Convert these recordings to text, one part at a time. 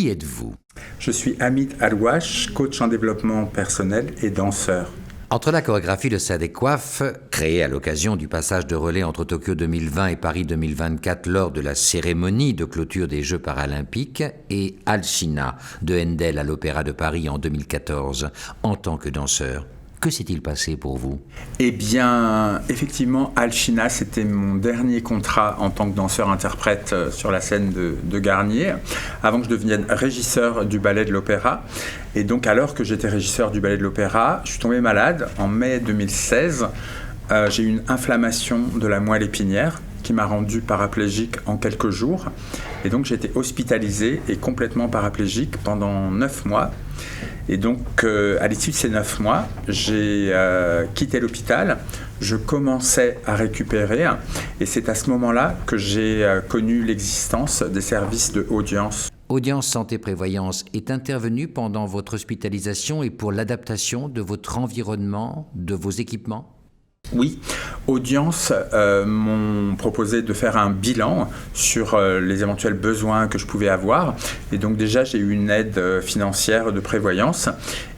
Qui êtes-vous ? Je suis Hamid Alouache, coach en développement personnel et danseur. Entre la chorégraphie de Sadek Coiffe, créée à l'occasion du passage de relais entre Tokyo 2020 et Paris 2024 lors de la cérémonie de clôture des Jeux paralympiques, et Alcina de Handel à l'Opéra de Paris en 2014, en tant que danseur, que s'est-il passé pour vous ? Eh bien, effectivement, Alcina, c'était mon dernier contrat en tant que danseur-interprète sur la scène de Garnier, avant que je devienne régisseur du ballet de l'Opéra. Et donc, alors que j'étais régisseur du ballet de l'Opéra, je suis tombé malade en mai 2016. J'ai eu une inflammation de la moelle épinière qui m'a rendu paraplégique en quelques jours. Et donc, j'ai été hospitalisé et complètement paraplégique pendant 9 mois. Et donc, à l'issue de ces 9 mois, j'ai quitté l'hôpital. Je commençais à récupérer. Et c'est à ce moment-là que j'ai connu l'existence des services de Audience. Audience Santé Prévoyance est intervenue pendant votre hospitalisation et pour l'adaptation de votre environnement, de vos équipements ? Oui, Audience m'ont proposé de faire un bilan sur les éventuels besoins que je pouvais avoir. Et donc déjà, j'ai eu une aide financière de prévoyance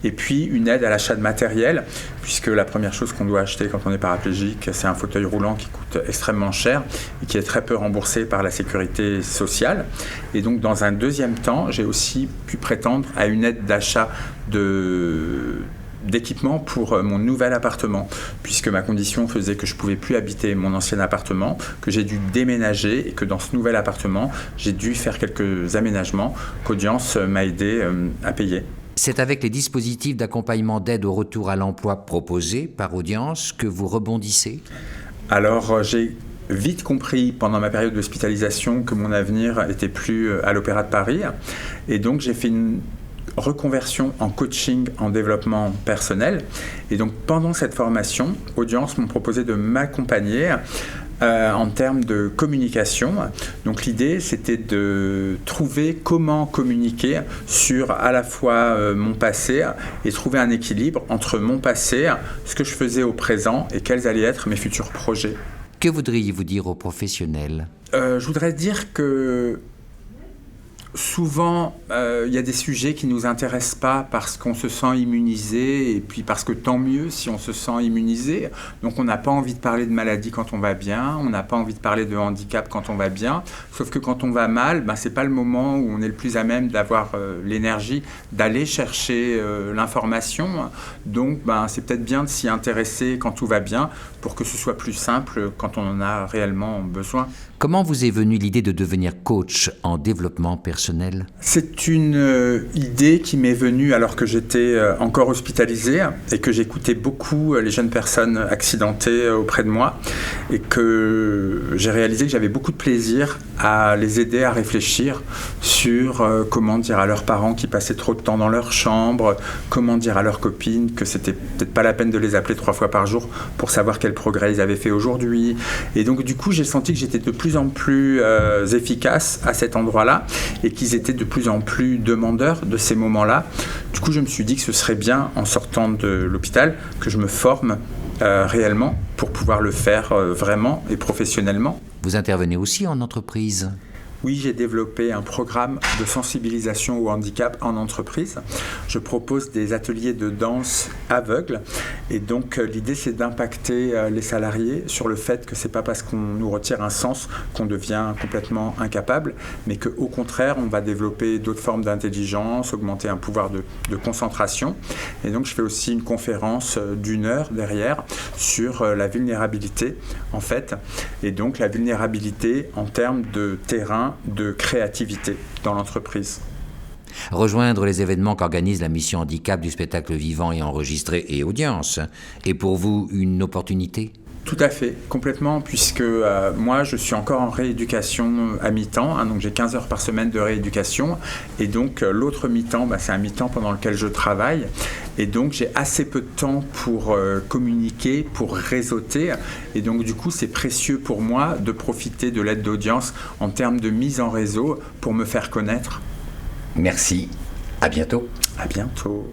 et puis une aide à l'achat de matériel, puisque la première chose qu'on doit acheter quand on est paraplégique, c'est un fauteuil roulant qui coûte extrêmement cher et qui est très peu remboursé par la sécurité sociale. Et donc dans un deuxième temps, j'ai aussi pu prétendre à une aide d'achat d'équipement pour mon nouvel appartement, puisque ma condition faisait que je ne pouvais plus habiter mon ancien appartement, que j'ai dû déménager et que dans ce nouvel appartement, j'ai dû faire quelques aménagements qu'Audience m'a aidé à payer. C'est avec les dispositifs d'accompagnement d'aide au retour à l'emploi proposés par Audience que vous rebondissez ? Alors, j'ai vite compris pendant ma période d'hospitalisation que mon avenir n'était plus à l'Opéra de Paris, et donc j'ai fait une reconversion en coaching en développement personnel. Et donc pendant cette formation, Audience m'ont proposé de m'accompagner en termes de communication. Donc l'idée, c'était de trouver comment communiquer sur à la fois mon passé et trouver un équilibre entre mon passé, ce que je faisais au présent et quels allaient être mes futurs projets. Que voudriez-vous dire aux professionnels ? Je voudrais dire que souvent, il y a des sujets qui ne nous intéressent pas parce qu'on se sent immunisé et puis parce que tant mieux si on se sent immunisé. Donc on n'a pas envie de parler de maladie quand on va bien, on n'a pas envie de parler de handicap quand on va bien, sauf que quand on va mal, ce n'est pas le moment où on est le plus à même d'avoir l'énergie d'aller chercher l'information. Donc c'est peut-être bien de s'y intéresser quand tout va bien pour que ce soit plus simple quand on en a réellement besoin. Comment vous est venue l'idée de devenir coach en développement personnel ? C'est une idée qui m'est venue alors que j'étais encore hospitalisé et que j'écoutais beaucoup les jeunes personnes accidentées auprès de moi et que j'ai réalisé que j'avais beaucoup de plaisir à les aider à réfléchir sur comment dire à leurs parents qui passaient trop de temps dans leur chambre, comment dire à leurs copines que c'était peut-être pas la peine de les appeler 3 fois par jour pour savoir quel progrès ils avaient fait aujourd'hui. Et donc du coup, j'ai senti que j'étais de plus en plus efficace à cet endroit-là et qu'ils étaient de plus en plus demandeurs de ces moments-là. Du coup, je me suis dit que ce serait bien, en sortant de l'hôpital, que je me forme réellement pour pouvoir le faire vraiment et professionnellement. Vous intervenez aussi en entreprise ? Oui, j'ai développé un programme de sensibilisation au handicap en entreprise. Je propose des ateliers de danse aveugles et donc l'idée c'est d'impacter les salariés sur le fait que c'est pas parce qu'on nous retire un sens qu'on devient complètement incapable, mais qu'au contraire on va développer d'autres formes d'intelligence, augmenter un pouvoir de concentration. Et donc je fais aussi une conférence d'1 heure derrière sur la vulnérabilité en fait, et donc la vulnérabilité en termes de terrain de créativité dans l'entreprise. Rejoindre les événements qu'organise la mission handicap du spectacle vivant et enregistré et Audience est pour vous une opportunité ? Tout à fait, complètement, puisque moi je suis encore en rééducation à mi-temps, donc j'ai 15 heures par semaine de rééducation, et donc l'autre mi-temps, c'est un mi-temps pendant lequel je travaille, et donc j'ai assez peu de temps pour communiquer, pour réseauter, et donc du coup c'est précieux pour moi de profiter de l'aide d'Audience en termes de mise en réseau pour me faire connaître. Merci, à bientôt. À bientôt.